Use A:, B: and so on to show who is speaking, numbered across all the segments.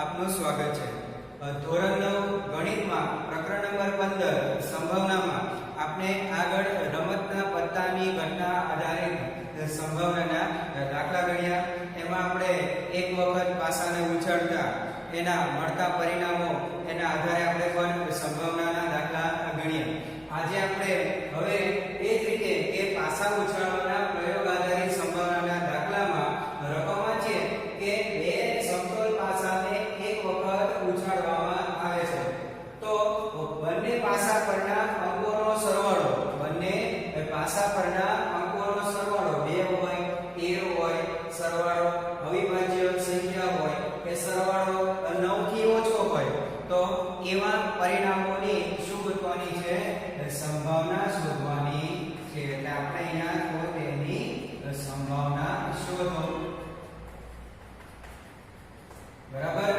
A: આપનું સ્વાગત છે। ધોરણ 9 ગણિતમાં પ્રકરણ નંબર 15 સંભાવનામાં આપણે આગળ રમતના પત્તાની ઘટના આધારિત સંભાવનાના દાખલા ગણ્યા। એમાં આપણે એક વખત પાસાને ઉછાળતા એના મળતા પરિણામો એના આધારે આપણે પણ સંભાવનાના દાખલા ગણ્યા। આજે આપણે હવે એ જ રીતે કે પાસા ઉછાળવાના પ્રયોગ આધારિત સંભાવનાના દાખલામાં રકમ વાંચીએ કે બે સમતોલ પાસાને એક વખત ઉછાળવામાં આવે છે તો બંને પાસા પરના અંકોનો સરવાળો બે હોય, તેર હોય, સરવાળો અવિભાજ્ય સંખ્યા હોય કે સરવાળો 9 થી ઓછો હોય તો એવા પરિણામોની શું શોધવાની છે? સંભાવના શોધવાની છે। એટલે આપણે અહીંયા તેની સંભાવના શોધો। બરાબર।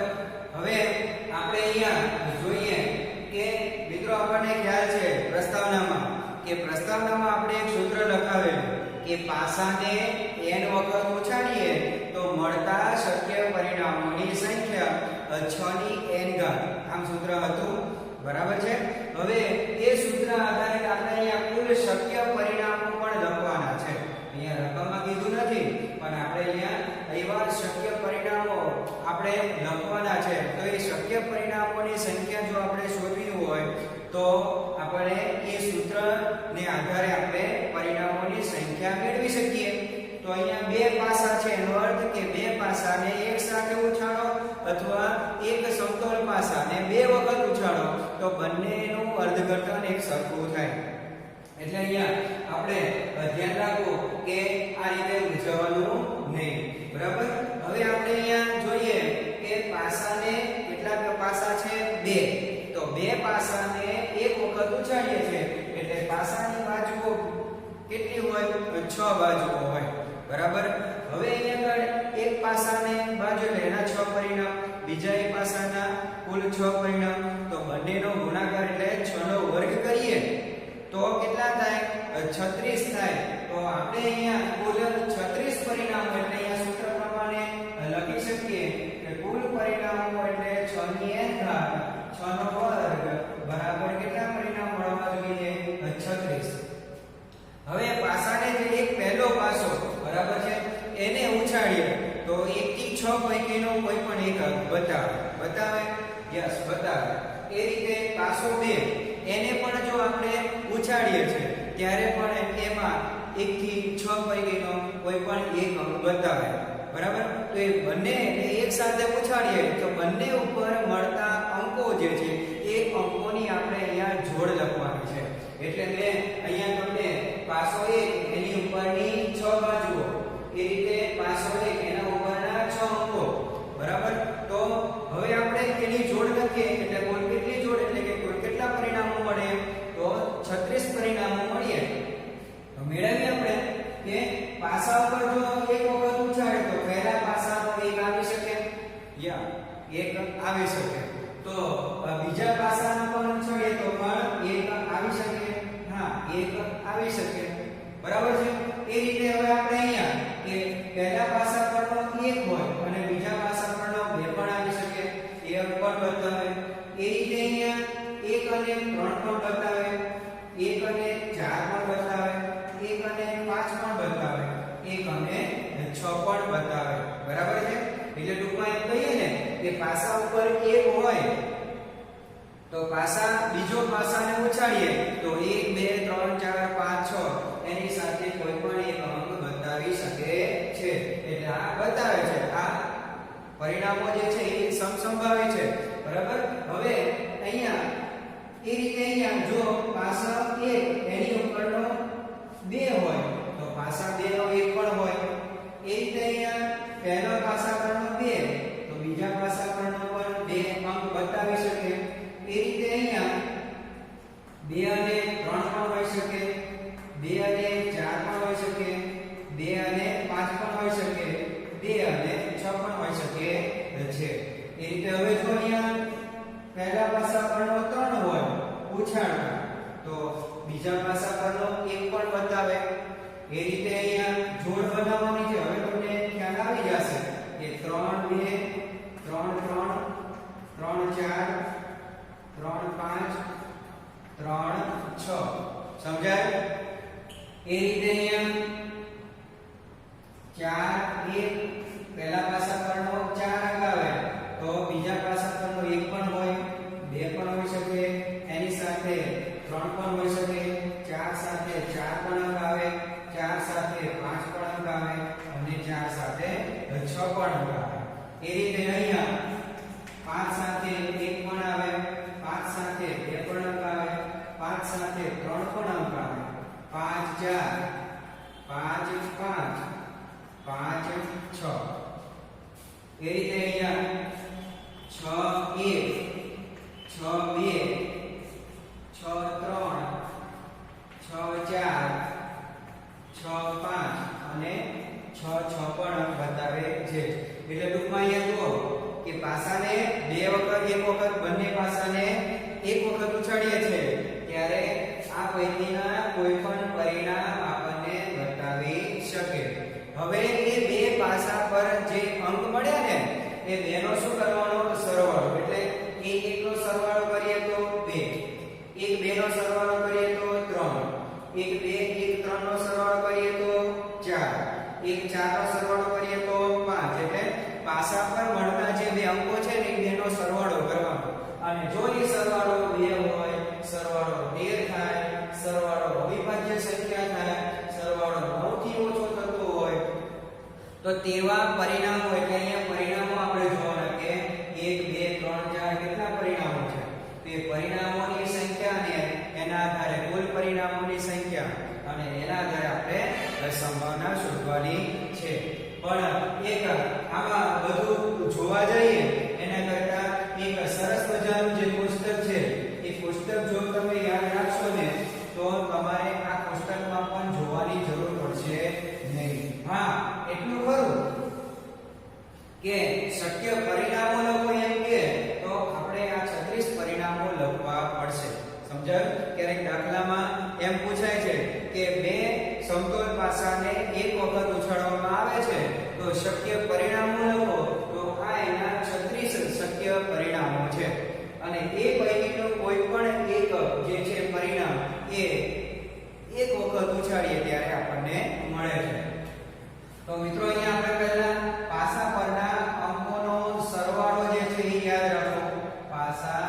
A: હવે આપણે અહીંયા જોઈએ કે મિત્રો આપણને ખ્યાલ છે પ્રસ્તાવનામાં આપણે એક સૂત્ર લખાવેલું કે પાસાને n વખત ઉછાળીએ તો મળતા શક્ય પરિણામોની સંખ્યા 6 ની n ઘાત આમ સૂત્ર હતું। બરાબર છે। હવે એ સૂત્ર આધારિત આપણે અહીંયા કુલ શક્ય પરિણામો પણ લખવાના છે। અહીંયા રકમમાં કીધું નથી પણ આપણે અહીંયા એવા શક્ય પરિણામો આપણે લખવાના છે। તો એ શક્ય પરિણામોની સંખ્યા જો આપણે શોધવી હોય તો આપણે એ સૂત્રને આધારે આપણે પરિણામોની સંખ્યા મેળવી શકીએ। તો અહીંયા બે પાસા છે એનો અર્થ કે બે પાસાને એક સાથે ઉછાળો અથવા એક સમતોલ પાસાને બે વખત ઉછાળો તો બંનેનું અર્થઘટન એક સરખું થાય। એટલે અહીંયા આપણે ધ્યાન રાખો કે આ રીતે ઉછાળવાનું નહીં। બરાબર। હવે આપણે અહીંયા જોઈએ કે પાસાને કેટલા પાસા છે? બે। તો બે પાસાને એક વખત ઉછાળીએ છે એટલે પાસાની બાજુઓ કેટલી હોય? 6 બાજુઓ હોય। બરાબર। હવે અહીંયા આગળ એક પાસાને બાજુ એટલે એના 6 પરિણામ, બીજા એક પાસાના કુલ 6 પરિણામ તો બંનેનો ગુણાકાર એટલે 6 નો વર્ગ કરીએ તો કેટલા થાય? 36 થાય। તો આપણે અહીંયા કુલ 36 પરિણામો એટલે અહીંયા સૂત્ર પ્રમાણે લખી શકીએ કે કુલ પરિણામો એટલે 6 ની n ઘાત 6 નો વર્ગ બરાબર કેટલા પરિણામ મળવા જોઈએ? 36। હવે પાસાને જે એક પહેલો પાસો બરાબર છે એને ઉછાળીએ તો 1 થી 6 પૈકીનો કોઈ પણ એક બતાવે યસ બતાવે। એ રીતે પાસો 2 એને પણ જો આપણે ઉછાળીએ છે ત્યારે પણ એમાં 1 થી 6 પૈકીનો કોઈ પણ એક અંક બતાવે। બરાબર। તો એ બંને એક સાથે ઉછાળીએ તો બંને ઉપર મળતા અંકો જે છે એ અંકોની આપણે અહીંયા જોડ લખવાની છે। એટલે મેં અહીંયા તમને પાસો 1 એની ઉપરની 6 બાજુઓ એ રીતે પાસો 1 એના ઉપરના 6 અંકો બરાબર। તો હવે આપણે એની જોડ લખીએ એટલે કુલ કેટલી જોડ એટલે કે કુલ કેટલા પરિણામો મળે? તો 36 પરિણામો મળે। તો મેળવીએ આપણે કે પાસા ઉપર જો એક વખત ઉછાળે તો પહેલા પાસાનો એક આવી શકે એક આવી શકે તો બીજા પાસાનો પણ ઉછાળીએ તો પણ એક આવી શકે એક આવી શકે। બરાબર છે। એ રીતે હવે આપણે અહીંયા કે પહેલા પાસા પરનો એક હોય અને બીજા પાસા પરનો બે પણ આવી શકે એક પણ બતાવે। એ રીતે અહીંયા 1 અને 3 પણ બતાવે, 1 અને 4 પણ બતાવે, 1 અને 5 પણ બતાવે, 1 અને 6 પણ બતાવે। બરાબર છે। એટલે ટૂંકમાં એમ કહીએ ને કે પાસા ઉપર 1 હોય તો બીજો પાસાને ઉછાળીએ તો 1 2 3 4 5 6 એની સાથે કોઈ પણ એક અંક બતાવી શકે છે। એટલે આ બતાવે છે આ પરિણામો જે છે એ સમસંભાવી છે। બરાબર। હવે અહીંયા એ રીતે અહીંયા જો પાસા 1 એની ઉપરનો 2 હોય તો પાસા 2 નો 1 પણ હોય। એ રીતે અહીંયા પહેલો પાસા પરનો 2 તો બીજા પાસા પરનો પણ 2 અંક બતાવી શકે। એ રીતે અહીંયા 2 અને 3 પણ હોઈ શકે, 2 અને 4 પણ હોઈ શકે, 2 અને 5 પણ હોઈ શકે, 2 અને 6 પણ હોઈ શકે છે। એ રીતે હવે જો અહીંયા પહેલા પાસા પરનો 3 હોય ઉછાળવા તો બીજા પાસા પરનો 1 પણ બતાવે। એ રીતે અહીંયા જોડ બનાવવાની છે। હવે તમને ખ્યાલ આવી જશે કે 3 2 3 3 એક એકનો સરવાળો કરીએ તો 2, એક બે નો સરવાળો કરીએ તો 3, એક બે એક 3 નો સરવાળો કરીએ તો 4, એક 4 નો સરવાળો કરીએ તો 5. એટલે પાસા પર મળતા જે બે અંકો છે ને એ બેનો સરવાળો કરવાનો. અને જો એ સરવાળો 2 હોય, સરવાળો 13 થાય, સરવાળો અવિભાજ્ય સંખ્યા થાય, સરવાળો 9 થી ઓછો થતો હોય તો તેવા પરિણામો, એટલે અહીંયા પરિણામો આપણે જોવાના કે 1 2 3 4 કેટલા પરિણામો છે. તે પરિણામોની સંખ્યા ને એના આધારે કુલ પરિણામોની સંખ્યા અને એના આધારે આપણે સંભાવના શોધવાની છે. પણ એક આમાં બધું જોવા જઈએ એના કરતા એક સરસ મજાનું જે પુસ્તક છે એ પુસ્તક જો તમે યાદ રાખશો ને તો તમારે આ પુસ્તકમાં પણ જોવાની જરૂર પડશે નહીં. હા, એટલું ખરું કે શક્ય પરિણામો લખો એમ કે તો આપણે આ 36 પરિણામો લખવા પડશે. સમજાયું? ક્યારેક દાખલામાં એમ પૂછાય છે કે બે સમતોલ પાસાને એક વખત ઉછાળવામાં આવે છે તો શક્ય પરિણામો લખો, તો આ એના 36 શક્ય પરિણામો છે. અને એ પૈકીનું કોઈ પણ એક જે છે પરિણામ એ એક વખત ઉછાળીએ ત્યારે આપણને મળે છે. તો મિત્રો અહીંયા આપણે પહેલા પાસા પરના અંકોનો સરવાળો જે છે એ યાદ રાખો. પાસા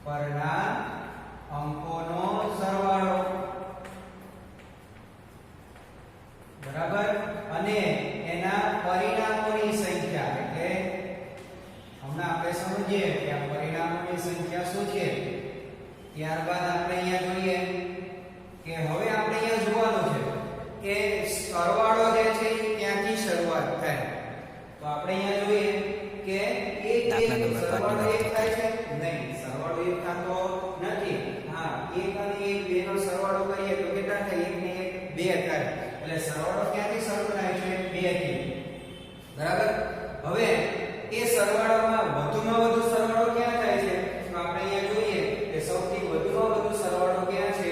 A: પરના અંકોનો સરવાળો, બરાબર, અને એના પરિણામોની સંખ્યા. એટલે હમણાં આપણે સમજીએ કે આ પરિણામોની સંખ્યા શું છે. ત્યારબાદ આપણે અહીંયા જોઈએ કે હવે આપણે અહીંયા જોવાનું છે કે સરવાળો જે છે ત્યાંથી શરૂઆત થાય. તો આપણે અહીંયા જોઈએ કે સરવાળો 1 થાય છે? નહીં, સરવાળો 1 થતો નથી. હા, 1 અને 1 બે નો સરવાળો કરીએ તો કેટલા થાય? 1 ને 1 2 થાય. એટલે સરવાળો ક્યાંથી શરૂ થાય છે? 2 થી. બરાબર. હવે એ સરવાળામાં વધુમાં વધુ સરવાળો ક્યાં થાય છે? તો આપણે અહીંયા જોઈએ કે સૌથી વધુમાં વધુ સરવાળો ક્યાં છે?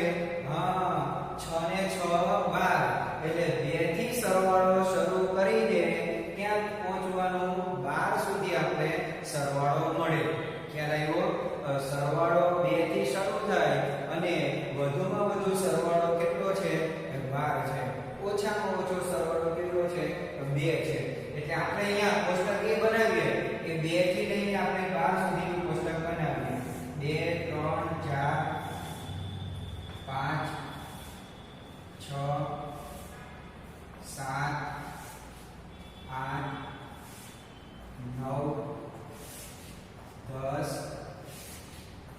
A: હા, 6 ને 6 12. એટલે 2 થી સરવાળો શરૂ કરીને ક્યાં પહોંચવાનું? 12 સુધી આપણે સરવાળો મળે. ખ્યાલ આવ્યો? સરવાળો 2 થી શરૂ થાય અને વધુમાં વધુ સરવાળો કેટલો છે? 12 છે. ઓછામાં ઓછો સરવાળો કેટલો છે? 2 છે. એટલે આપણે અહીંયા કોષ્ટક એ બનાવીએ કે 2 થી લઈને આપણે 12 સુધીનું કોષ્ટક બનાવીએ. 2 3 4 5 6 7 8 9 10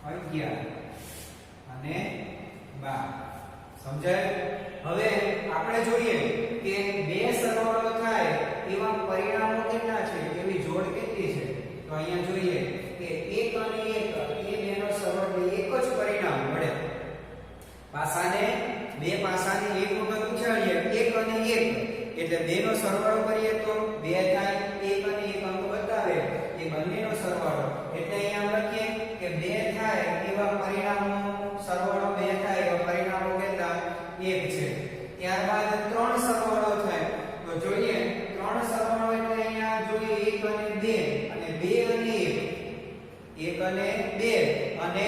A: 11 અને 12. સમજાય? હવે આપણે જોઈએ કે બે સરવાળો થાય એવા પરિણામો કેટલા છે, એવી જોડ કેટલી છે. તો અહીંયા જોઈએ કે 1 અને 1 એ બેનો સરવાળો એક જ પરિણામ મળે. પાસાને બે પાસાને એક વખત ઉછાળીએ 1 અને 1 એટલે બેનો સરવાળો કરીએ તો 2 થાય. 1 અને 1 અંક બતાવે એ બંનેનો સરવાળો, એટલે અહીંયા લખીએ કે 2 થાય એવા પરિણામો, સરવાળો 2 થાય એવા પરિણામો કેટલા? 1 છે. ત્યારબાદ 3 સરવાળો થાય તો જોઈએ 3 સરવાળો એટલે અહીંયા જોઈએ 1 અને 2 અને 2 અને 1 અને 2 અને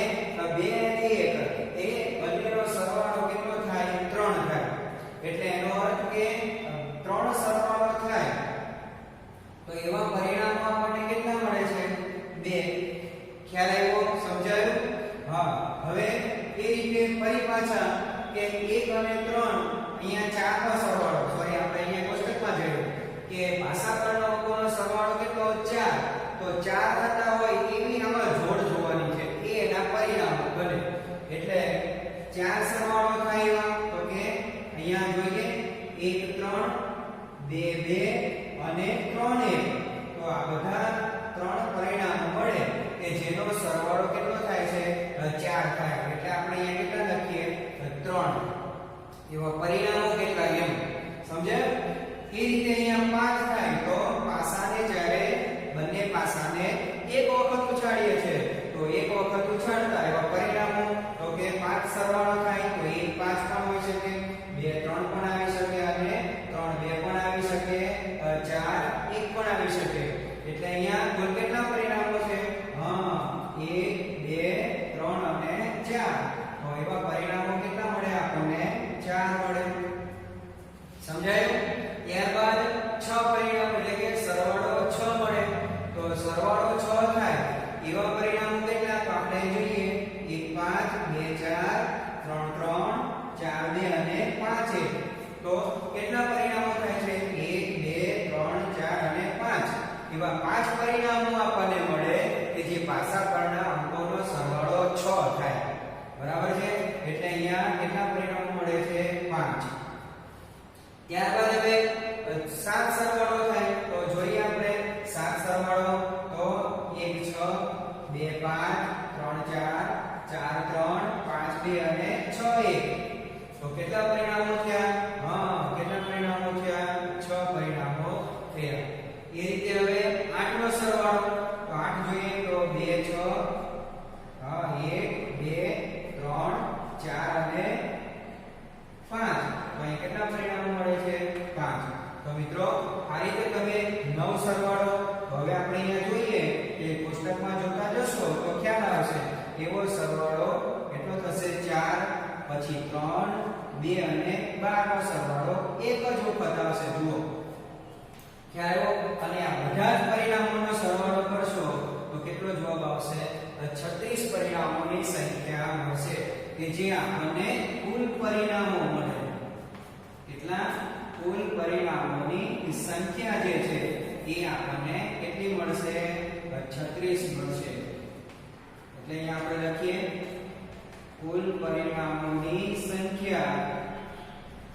A: 2 અને 1 એ બંનેનો સરવાળો કેટલો થાય? 3 થાય. એટલે એનો અર્થ કે 3 સરવાળો થાય તો એવા પરિણામો આપણને કેટલા મળે છે? 2. ખ્યાલ આવ્યો? સમજાયું? હા. હવે એ રીતે ફરી પાછા કે 1 અને 3 અહીંયા 4 નો સરવાળો, સોરી આપણે અહીંયા કોષ્ટકમાં જોયું કે ભાષા પરના અંકોનો સરવાળો કેટલો? 4. તો 4 થતા હોય એવી આમાં જોડ જોવાની છે, એ એના પરિણામો બને. એટલે 4 સરવાળો થાય એવા તો કે અહીંયા જોઈએ 1 3 2 2 અને 3 1. તો આ બધા 3 પરિણામો મળે કે જેનો સરવાળો કેટલો થાય છે? 4 થાય. એટલે આપણે અહીંયા કેટલા લખીએ? 3. એવા પરિણામો કેટલા એમ. સમજાય? એ રીતે અહીંયા 5 થાય તો પાસાને જ્યારે બંને પાસાને એક વખત ઉછાળીએ છે તો એક વખત ઉછાળતા એવા પરિણામો તો કે 5 સરવાળો થાય તો 1 5 પણ હોઈ શકે, 2 3 પણ આવી શકે અને 3 2 પણ આવી શકે, 4 1 પણ આવી શકે. એટલે અહીંયા કુલ કેટલા પરિણામો છે? હા, એવા પરિણામો કેટલા તો આપણે જોઈએ 1 5 2 4 3 3 4 2 અને 5 1 તો કેટલા પરિણામો થાય છે 1 2 3 4 અને 5 એવા 5 પરિણામો આપણને મળે કે જે પાસા પરના અંકોનો સરવાળો 6 થાય બરાબર છે એટલે અહીંયા કેટલા પરિણામો મળે છે 5 ત્યારબાદ હવે 7 સરવાળો થાય તો જોઈએ આપણે 7 સરવાળો તો 1 6 2 5 3 4 4 3 5 2 અને 6 1 તો કેટલા પરિણામો થયા કેટલા પરિણામો થયા 6 પરિણામો થયા એ રીતે હવે 8 નો સરવાળો તો 8 જોઈએ તો 2 6 1 2 3 4 અને 5 તો અહીં કેટલા પરિણામો મળે છે 5 તો મિત્રો આ રીતે તમે 9 સરવાળો હવે આપણે અહીંયા જોઈએ કે પુસ્તકમાં જોતા જશો તો ખ્યાલ આવશે એવો સરવાળો કેટલો થશે 4 પછી 3 2 અને 12 નો સરવાળો એક જ વખત આવશે જુઓ ખ્યાલ આવ્યો અને આ બધા જ પરિણામોનો સરવાળો કરશો તો કેટલો જવાબ આવશે 36 પરિણામોની સંખ્યા મળશે કે જે આપણને કુલ પરિણામો મળે કેટલા કુલ પરિણામોની સંખ્યા જે છે એ આપણને કેટલી મળશે 36 મળશે એટલે અહીંયા આપણે લખીએ કુલ પરિણામોની સંખ્યા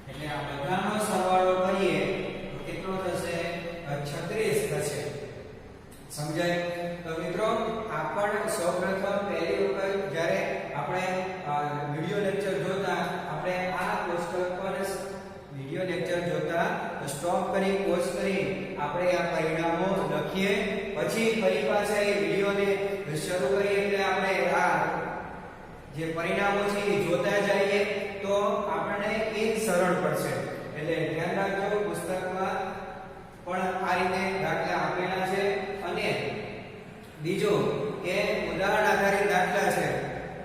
A: એટલે આ બધાનો સરવાળો કરીએ તો કેટલો થશે 36 થશે સમજાય તો મિત્રો આપણ સૌપ્રથમ પહેલી વખત જ્યારે આપણે વિડિયો લેક્ચર જોતા આપણે આ પુસ્તક પર વિડિયો લેક્ચર જોતા સ્ટોપ કરી પોઝ કરી આપણે આ પરિણામો લખીએ પછી ફરી પાછા એ વિડિયોને શરૂ કરીએ એટલે આપણે આ જે પરિણામો છે એ જોતા જઈએ તો આપણને એ સરળ પડશે એટલે ધ્યાન રાખજો પુસ્તકમાં પણ આ રીતે દાખલા આપેલા છે અને બીજું કે ઉદાહરણ આધારિત દાખલા છે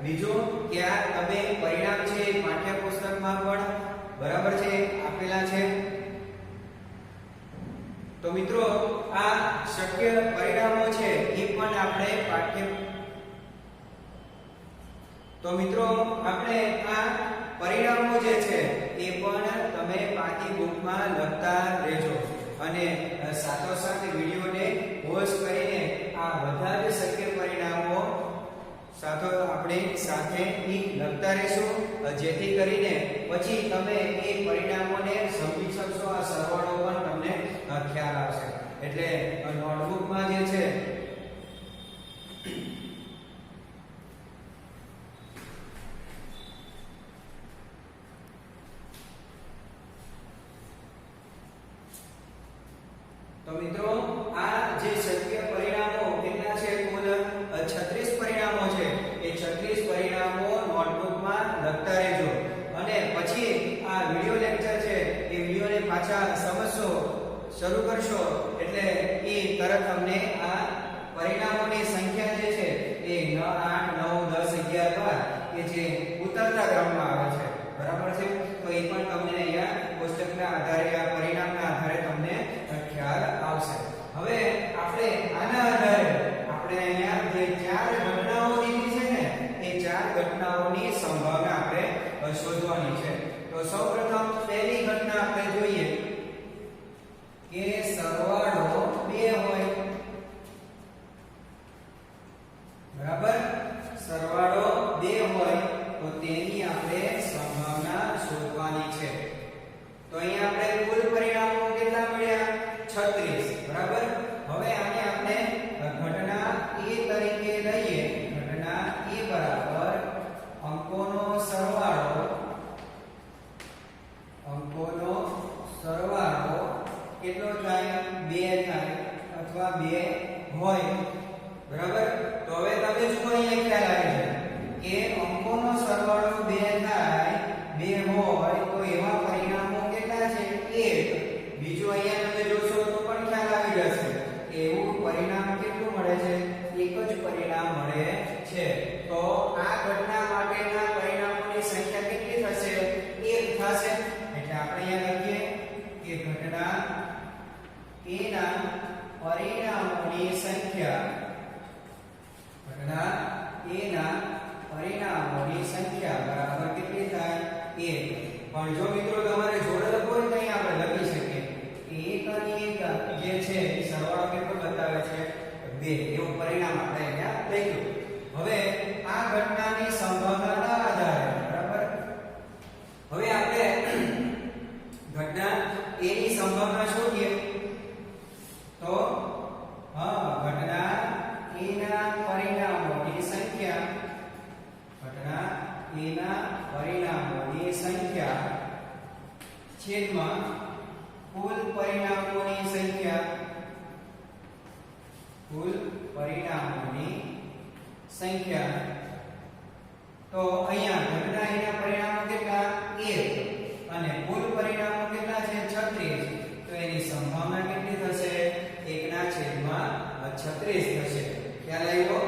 A: બીજું કે આ તમે પરિણામ છે પાઠ્યપુસ્તકમાં પણ બરાબર છે આપેલા છે તો મિત્રો આ શક્ય પરિણામો છે એ પણ આપણે તો મિત્રો આપણે આ પરિણામો જે છે એ પણ તમે પાઠ્ય બુકમાં લખતા રહેજો અને સાથોસાથ વિડિયોને પોઝ કરીને આ બધા જ શક્ય પરિણામો આપણે સાથે લખતા રહેશું જેથી કરીને પછી તમે એ પરિણામોને સમજી શકશો આ સરવાળો પણ તમને ખ્યાલ આવશે એટલે નોટબુકમાં જે છે તો મિત્રો આ જે શક્ય પરિણામો કેટલા છે કુલ 36 પરિણામો છે એ 36 પરિણામો નોટબુકમાં લખતા રહેજો અને પછી આ વિડિયો લેક્ચર છે એ વિડિયોને પાછા સમજશો શરૂ કરશો એટલે એ તરત તમને આ પરિણામોની સંખ્યા જે છે એ 8 9 10 11 12 કે જે ઉતરતા ક્રમમાં આવે છે બરાબર છે તો એ પણ તમને અહીંયા પુસ્તકના આધારે આ પરિણામના આધારે તમને ખ્યાલ આવશે હવે આપણે આના આધારે આપણે અહીંયા જે 4 ઘટનાઓ દીધી છે ને એ 4 ઘટનાઓની સંભાવના આપણે શોધવાની છે તો સૌપ્રથમ પહેલી ઘટના આપણે જોઈએ કે સરવાળો 2 હોય બરાબર સરવાળો 2 હોય તો તેની આપણે સંભાવના શોધવાની છે તો અહીંયા આપણે કુલ પરિણામો કેટલા મળ્યા 36 બરાબર હવે આને આપણે ઘટના A તરીકે લઈએ ઘટના A બરાબર અંકોનો સરવાળો કેટલો થાય 2 થાય અથવા 2 હોય બરાબર તો હવે તમે જુઓ અહીંયા ખ્યાલ આવે છે કે અંકોનો સરવાળો 2 થાય 2 હોય તો એવા પરિણામો કેટલા છે 1 બીજું અહીંયા તમે જોશો તો પણ ખ્યાલ આવી જશે એવું પરિણામ કેટલું મળે છે એક જ પરિણામ મળે છે તો આ ઘટના માટેના પરિણામોની સંખ્યા કેટલી થશે 1 થશે એટલે આપણે અહીંયા લખીએ કે ઘટના A ના પરિણામોની સંખ્યા ઘટના a ના પરિણામોની સંખ્યા બરાબર કેટલી થાય 1 પણ જો મિત્રો તમારે જોડે લખવું હોય તો અહીં આપણે લખી શકીએ કે 1 અને 1 જે છે એ સરવાળો કેટલો બતાવે છે 2 એવું પરિણામ આપણે અહીંયા લખ્યું હવે આ ઘટનાની સંભાવનાના આધારે બરાબર હવે આપણે ઘટના a ની સંભાવના શોધીએ તો ઘટના a ના પરિણામોની સંખ્યા ઘટના a ના પરિણામોની સંખ્યા છેદમાં કુલ પરિણામોની સંખ્યા કુલ પરિણામોની સંખ્યા તો અહીંયા ઘટના a ના પરિણામો કેટલા 1 અને કુલ પરિણામો કેટલા છે 36 તો એની સંભાવના કેટલી થશે 1/36 થશે ખ્યાલ આવ્યો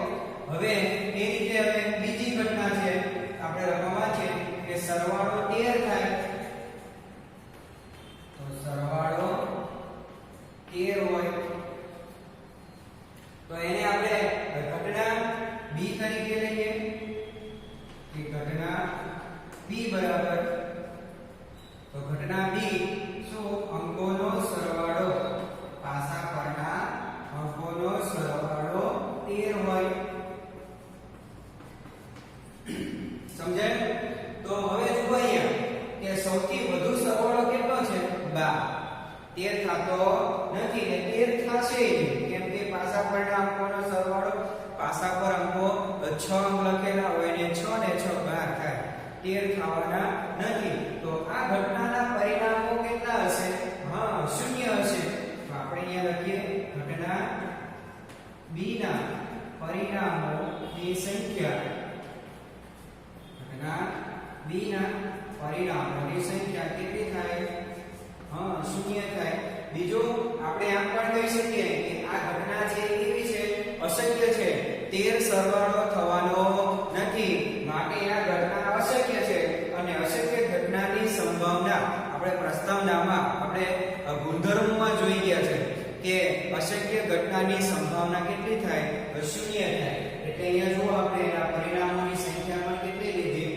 A: હવે એ રીતે હવે બીજી ઘટના છે આપણે રકમમાં છે કે સરવાળો 13 થાય તો સરવાળો 13 હોય તો એને આપણે ઘટના b તરીકે લઈએ કે ઘટના b બરાબર તો ઘટના b શું અંકોનો સરવાળો પાસા પરના અંકોનો સરવાળો 13 હોય સમજાય તો હવે જુઓ અહીંયા કે સૌથી વધુ સરવાળો કેટલો છે 12 13 થતો નથી ને 13 થશે કેમ કે પાસા પરના અંકોનો સરવાળો પાસા પર અંકો 6 અંક લખેલા હોય ને 6 ને 6 12 થાય 13 થવાના નથી તો આ ઘટનાના પરિણામો કેટલા હશે શૂન્ય હશે તો આપણે અહીંયા લખીએ ઘટના b ના પરિણામોની સંખ્યા ઘટના b ના પરિણામોની સંખ્યા કેટલી થાય શૂન્ય થાય બીજું આપણે આમ પણ કહી શકીએ કે આ ઘટના છે એવી છે અશક્ય છે 13 સરવાળો થવાનો નથી માટે આ ઘટના અશક્ય છે અને અશક્ય ઘટનાની સંભાવના આપણે પ્રસ્તાવનામાં આપણે ગુણધર્મોમાં જોઈ ગયા છે કે અશક્ય ઘટનાની સંભાવના કેટલી થાય શૂન્ય થાય એટલે અહીંયા જો આપણે આ પરિણામોની સંખ્યામાં કેટલી લીધી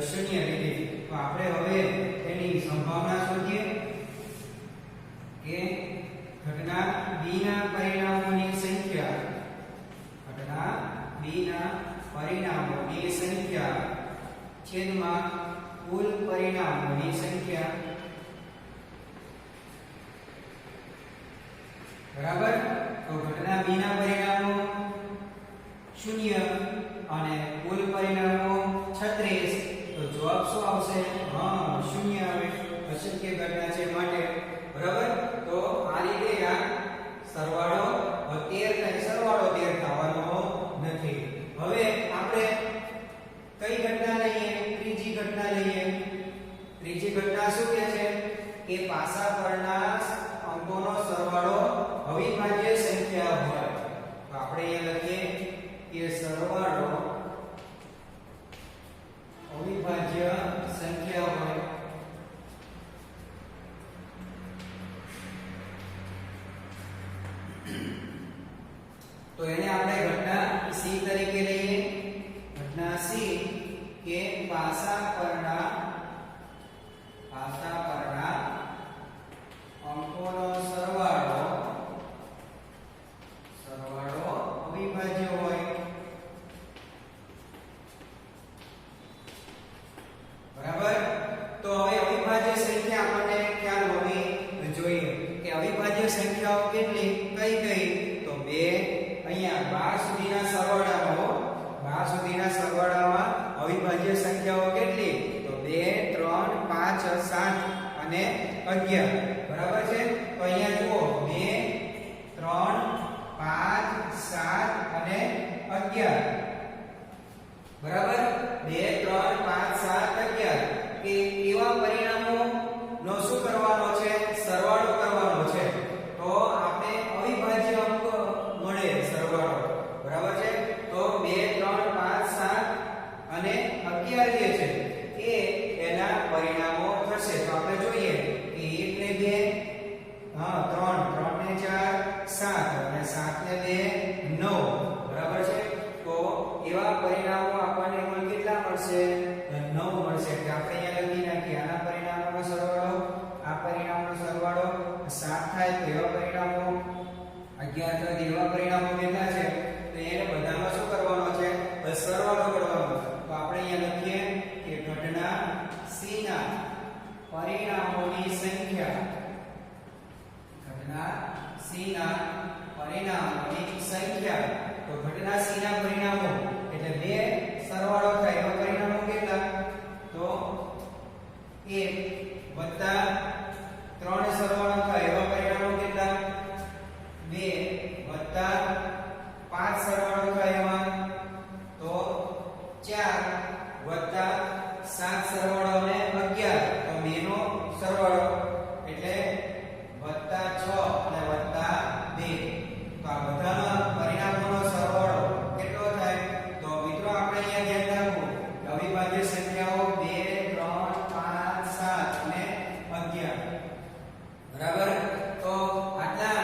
A: શૂન્ય લીધી તો આપણે હવે તેની સંભાવના શોધીએ કે ઘટના b ના પરિણામોની સંખ્યા ઘટના b ના પરિણામોની સંખ્યા છેદમાં કુલ પરિણામોની સંખ્યા બરાબર તો ઘટના b ના પરિણામો 0 અને કુલ પરિણામો 36 તો જવાબ શું આવશે 0 આવે અશક્ય ઘટના છે માટે બરાબર તો આ રીતે આ સરવાળો 13 થાય સરવાળો 13 થવાનો નથી હવે આપણે કઈ ઘટના લઈએ ત્રીજી ઘટના લઈએ ત્રીજી ઘટના શું કહે છે કે પાસા પરના અંકોનો સરવાળો અવિભાજ્ય સંખ્યા હોય તો આપણે અહીંયા લખીએ કે સરવાળો અવિભાજ્ય સંખ્યા હોય તો એને આપણે ઘટના c તરીકે લઈએ ઘટના c કે પાસા પરના અંકોનો સરવાળો અવિભાજ્ય હોય બરાબર તો હવે અવિભાજ્ય સંખ્યા આપણને ખ્યાલ હોવી જોઈએ કે અવિભાજ્ય સંખ્યાઓ કેટલી કઈ તો 2 અહીંયા 12 સુધીના સરવાળામાં 12 સુધીના સરવાળામાં અવિભાજ્ય સંખ્યાઓ કેટલી તો 2 3 5 7 અને 11 બરાબર છે તો અહીંયા જુઓ 2 3 5 7 અને 11 બરાબર 2 3 5 7 11 કે એવા પરિણામો નો શું કરવાનો છે સરવાળો કરવાનો છે તો આપણે અવિભાજ્ય અંક મળે સરવાળો બરાબર છે તો 2 3 5 7 અને 11 જે છે એ એના પરિણામો થશે તો આપણે જોઈએ કે 1 ને 2 3 3 ને 4 7 અને 7 ને 2 9 બરાબર છે તો પરિણામો આપણને કુલ કેટલા મળશે? 9 મળશે. એટલે આપણે અહીંયા લખી નાખીએ આના પરિણામોનો સરવાળો, આ પરિણામનો સરવાળો 7 થાય. તો એવા પરિણામો 11 થાય. એવા પરિણામો કેટલા છે? તો એને બધાનો શું કરવાનો છે? સરવાળો કરવાનો. તો આપણે અહીંયા લખીએ કે ઘટના C ના પરિણામોની સંખ્યા, ઘટના C ના પરિણામોની સંખ્યા. તો ઘટના C ના પરિણામો એટલે બે સરવાળો થાય એવા પરિણામો કેટલા? તો 1 વત્તા 3 સરવાળો થાય એવા પરિણામો કેટલા? 2 વત્તા 5 સરવાળો થાય એવા તો 4 વત્તા 7 સરવાળો અને 11 તો 2 નો સરવાળો એટલે વત્તા 6 અને વત્તા 2. તો આ બધાના પરિણામોનો સરવાળો કેટલો થાય? તો મિત્રો આપણે અહીંયા ધ્યાન રાખવું કે અવિભાજ્ય સંખ્યાઓ 2 3 5 7 અને 11 બરાબર. તો આટલા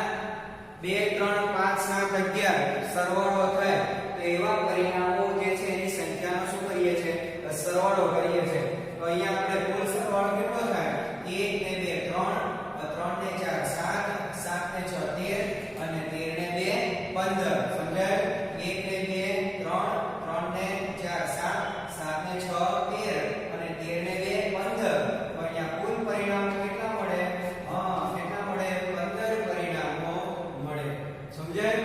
A: 2 3 5 7 11 સરવાળો થાય તો એવા પરિણામો જે છે એની સંખ્યાનો શું કરીએ છે? સરવાળો કરીએ છે. તો અહીંયા આપણે કુલ સરવાળો કેટલો થાય? 1 ને 2 3 ને 4 7 7 ને 6 13 અને 13 ને 2 15. સમજાય? 1 ને 2 3 3 ને 4 7 7 ને 6 13 અને 13 ને 2 15. તો અહીંયા કુલ પરિણામો કેટલા મળે? કેટલા મળે? 15 પરિણામો મળે. સમજાય?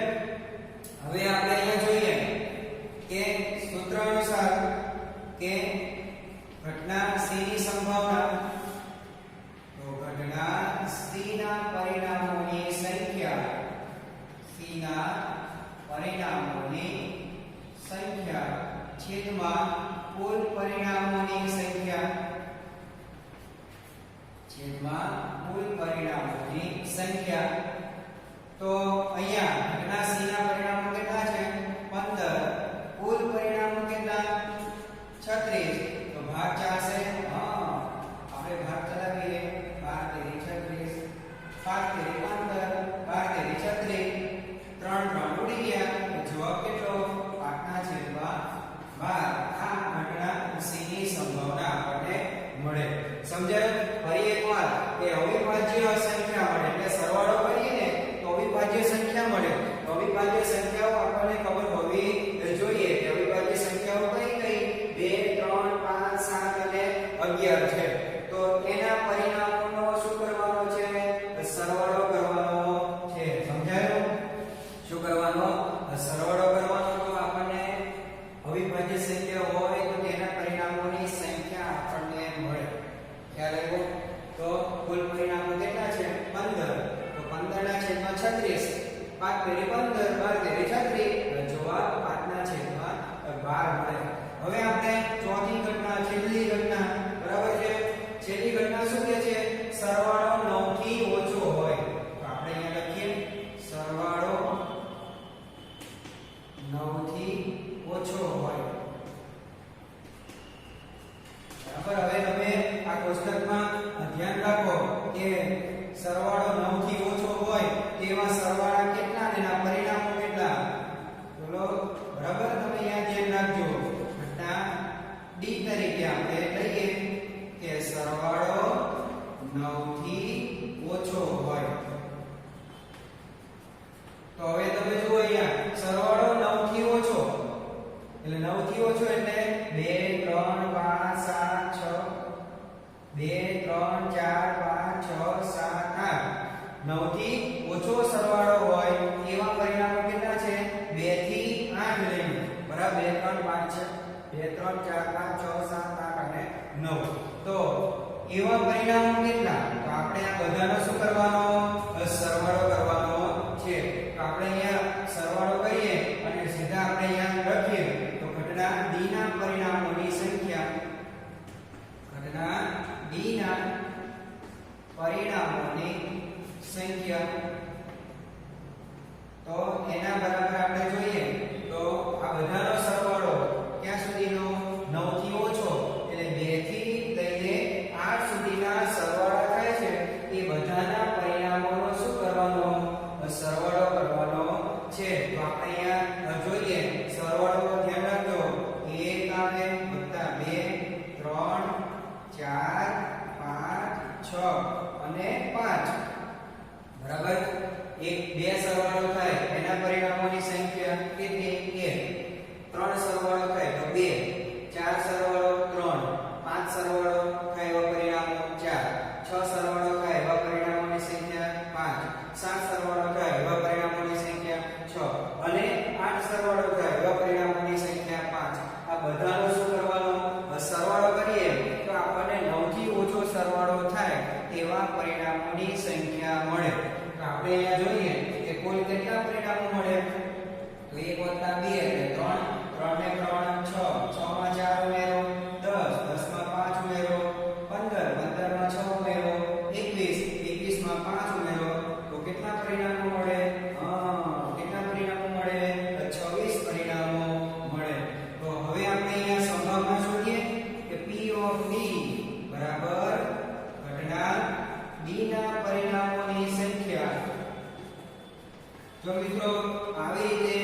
A: હવે આપણે અહીંયા જોઈએ કે સૂત્ર અનુસાર કે ઘટના C ની સંભાવના, તો ઘટના C ના પરિણામોની સંખ્યા, C ના પરિણામોની સંખ્યા છેદમાં કુલ પરિણામોની સંખ્યા, છેદમાં કુલ પરિણામોની સંખ્યા. તો અહીંયા ઘટના C ના પરિણામો કેટલા છે? 15. કુલ પરિણામો કેટલા? 36. તો ભાગ ચાલશે. આપણે ભાગ ચલાવીએ. 12 36 5 તેરી 15 12 તેરી 36 3 3 ઉડી ગયા. જવાબ કેટલો? 5/12. આ ઘટના C ની સંભાવના આપણને મળે. સમજાય? ફરી એકવાર કે અવિભાજ્ય સંખ્યા મળે એટલે સરવાળો કરીએ ને તો અવિભાજ્ય સંખ્યા મળે. તો અવિભાજ્ય સંખ્યાઓ આપણને ખબર હોવી જોઈએ કે અવિભાજ્ય સંખ્યાઓ કઈ કઈ 2 3 5 7 અને 11 છે. તો એના પરિણામોનો શું કરવાનો છે? સરવાળો કરવાનો છે. સમજાયું? શું કરવાનો? સરવાળો કરવાનો. તો આપણને અવિભાજ્ય સંખ્યા હોય તો તેના પરિણામોની સંખ્યા આપણને મળે. ખ્યાલ આવ્યો? તો કુલ પરિણામો કેટલા છે? 15. તો 15 ના છેદમાં 36 5 તેરી 15 12 તેરી 36. જવાબ 5 ના છેદમાં 12 મળે. હવે આપણે ચોથી ઘટના, છેલ્લી ઘટના, બરાબર છે? છેલ્લી ઘટના શું કહે છે? સરવાળો 9 થી ઓછો હોય. તો આપણે અહીંયા લખીએ સરવાળો 9 થી ઓછો હોય. બરાબર. હવે તમે આ કોષ્ટકમાં ધ્યાન રાખો કે સરવાળો 9 થી ઓછો હોય તેવા સરવાળા કેટલા અને એના પરિણામો કેટલા? બોલો. બરાબર. તમે અહીંયા ધ્યાન રાખજો. ઘટના D તરીકે આપણે લઈએ કે સરવાળો 9 થી ઓછો હોય. તો હવે તમે જુઓ અહીંયા સરવાળો 9 થી ઓછો એટલે 9 થી ઓછો એટલે 2 3 5 7 6 2 3 4 5 6 7 8 9 થી ઓછો સરવાળો હોય એવા પરિણામો કેટલા છે? 2 થી 8 લઈને. બરાબર. 2 3 5 છે 2 3 4 5 6 7 8 અને 9. તો એવા પરિણામો કેટલા? તો આપણે આ બધાનો શું કરવાનો? સરવાળો કરવાનો છે. તો આપણે અહીંયા સરવાળો કરીએ અને સીધા આપણે અહીંયા લખીએ તો ઘટના D ના પરિણામોની સંખ્યા, ઘટના D ના પરિણામોની સંખ્યા. તો એના બરાબર આપણે જોઈએ તો આ બધાનો સરવાળો ક્યાં સુધીનો? 9 થી ઓછો એટલે 2 થી લઈને 8 સુધીના સરવાળા થાય છે એ બધાના પરિણામોનો શું કરવાનો? સરવાળો કરવાનો કરીએ એટલે 3 3 ને 3 6 6 માં 4 ઉમેરો 10 10 માં 5 ઉમેરો 15 15 માં 6 ઉમેરો 21 21 માં 5 ઉમેરો તો કેટલા પરિણામો મળે? કેટલા પરિણામો મળે? 26 પરિણામો મળે. તો હવે આપણે અહીંયા સંભાવના શોધીએ કે P of D બરાબર ઘટના D ના પરિણામોની સંખ્યા. જો મિત્રો આવી રીતે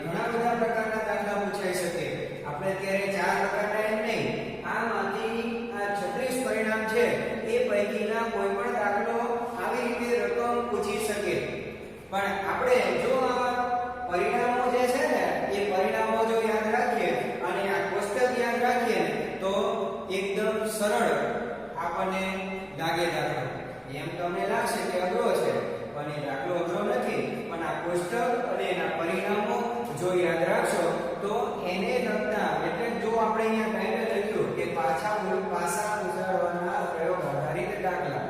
A: ઘણા બધા પ્રકારના દાખલા પૂછાઈ શકે. આપણે અત્યારે 4 પ્રકારના એમ નહીં, આમાંથી આ 36 પરિણામ છે એ પૈકીના કોઈ પણ દાખલો આવી રીતે રકમ પૂછી શકે. પણ આપણે જો આ પરિણામો જે છે ને એ પરિણામો જો યાદ રાખીએ અને આ કોષ્ટક યાદ રાખીએ તો એકદમ સરળ આપણને લાગે દાખલો. એમ તમને લાગશે કે અઘરો છે, પણ એ દાખલો અઘરો નથી. પણ આ કોષ્ટક અને એના પરિણામો જો યાદ રાખશો તો એને લગતા, એટલે જો આપણે અહીંયા ટાઈમે લખ્યું કે પાસા ઉછાળવાના પ્રયોગ આધારિત દાખલા,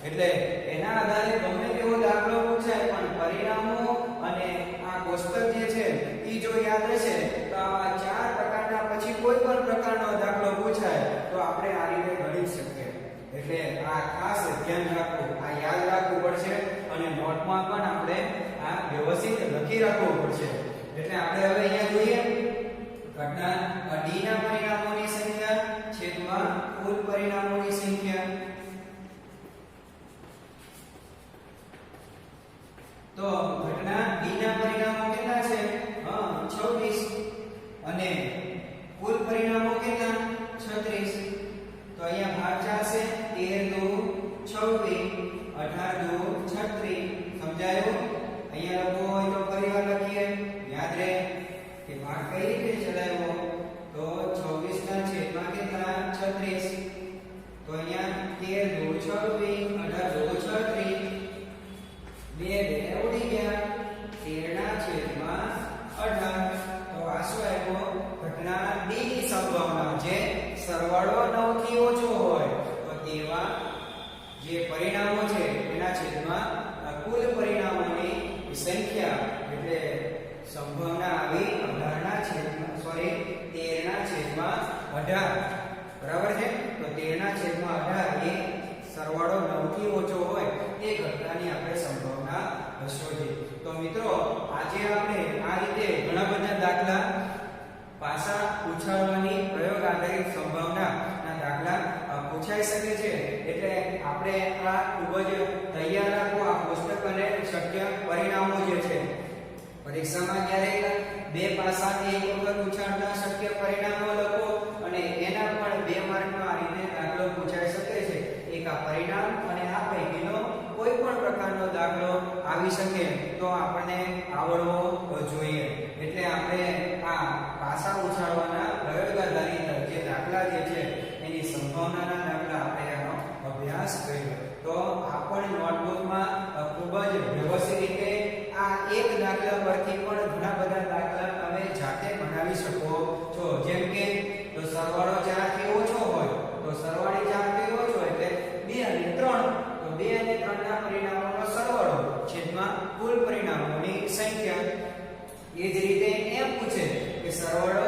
A: એટલે એના આધારે ગમે તેવો દાખલો પૂછાય પણ પરિણામો અને આ કોષ્ટક જે છે એ જો યાદ રહેશે તો આ 4 પ્રકારના પછી કોઈ પણ પ્રકારનો દાખલો પૂછાય તો આપણે આ રીતે ગણી શકીએ. એટલે આ ખાસ ધ્યાન રાખવું, આ યાદ રાખવું પડશે અને નોટમાં પણ આપણે આ વ્યવસ્થિત લખી રાખવું પડશે. એટલે આપણે હવે અહીંયા જોઈએ ઘટના D ના પરિણામોની સંખ્યા છેદમાં કુલ પરિણામોની સંખ્યા. તો ઘટના D ના પરિણામો કેટલા છે? 26 અને કુલ પરિણામો કેટલા? 36. તો અહીંયા ભાગ ચાલશે 13 દુ 26 18 દુ 36. સમજાયું? અહીંયા લખો હોય તો ફરીવાર લખીએ, યાદ રહે કે ભાગ કઈ રીતે ચલાવ્યો. તો 26 ના છેદમાં કેટલા? 36. તો અહીંયા 13 દુ 26 18 દુ 36 બે ઉડી ગયા. 13 ના છેદમાં 18. તો આ શું આવ્યો? ઘટના D ની સંભાવના જે સરવાળો 9 થી ઓછો હોય તો તેવા જે પરિણામો છે એના છેદમાં કુલ પરિણામોની સંખ્યા, એટલે સંભાવના આવી 18 ના છેદમાં 13 ના છેદમાં 18. બરાબર છે? તો 13 ના છેદમાં 18 એ સરવાળો 9 થી ઓછો હોય એ ઘટનાની આપણે સંભાવના શોધીએ. તો મિત્રો આજે આપણે આ રીતે ઘણા બધા દાખલા પાસા ઉછાળવાની પ્રયોગ આધારિત સંભાવનાના દાખલા પૂછાઈ શકે છે. એટલે આપણે આ ખૂબ જ તૈયાર રાખવું આ કોષ્ટક અને શક્ય પરિણામો જે છે. પરીક્ષામાં ક્યારેક બે પાસાથી એક વખત ઉછાળના શક્ય પરિણામો લખો અને એના પણ 2 માર્કનો આ રીતે દાખલો પૂછાઈ શકે છે. એક આ પરિણામ અને આ પૈકીનો કોઈ પણ પ્રકારનો દાખલો આવી શકે તો આપણને આવડવો જોઈએ. એટલે આપણે આ પાસા ઉછાળવાના પ્રયોગ આધારિત જે દાખલા જે છે એની સંભાવનાના દાખલા આપણે એનો અભ્યાસ કર્યો. તો આ પણ નોટબુકમાં ખૂબ જ વ્યવસ્થિત રીતે આ એક દાખલા પરથી પણ ઘણા બધા દાખલા તમે જાતે બનાવી શકો છો. જેમ કે તો સરવાળો 4 થી ઓછો હોય તો સરવાળે 4 થી ઓછો એટલે 2 અને 3. તો 2 અને 3 ના પરિણામોનો સરવાળો છેદમાં કુલ પરિણામોની સંખ્યા. એ જ રીતે એમ પૂછે કે સરવાળો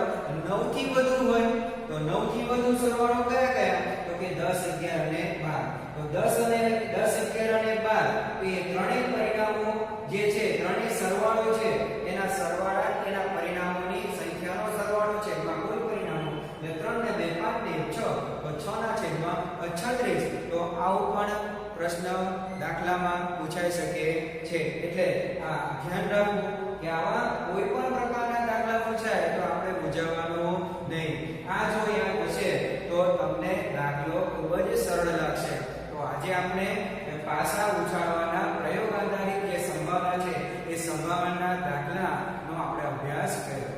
A: 9 થી વધુ હોય તો 9 થી વધુ સરવાળો કયા કયા? તો કે 10 11 અને 12. તો 10 11 અને 12 એ ત્રણેય પરિણામો જે છે, ત્રણેય સરવાળો છે એના સરવાળા એના પરિણામોની સંખ્યાનો સરવાળો છે એમાં કુલ પરિણામો. એટલે 3 ને 2 5 ને 6 તો 6 ના છેદમાં 36. તો આવું પણ પ્રશ્ન દાખલામાં પૂછાઈ શકે છે. એટલે આ ધ્યાન રાખવું કે આવા કોઈ પણ પ્રકારના દાખલા પૂછાય તો આપણે મૂંઝાવવાનું નહીં. આ જો યાદ હશે તો તમને દાખલો ખૂબ જ સરળ લાગશે. તો આજે આપણે પાસા ઉછાળવાના પ્રયોગ આધારિત જે સંભાવના છે એ સંભાવનાના દાખલાનો આપણે અભ્યાસ કર્યો.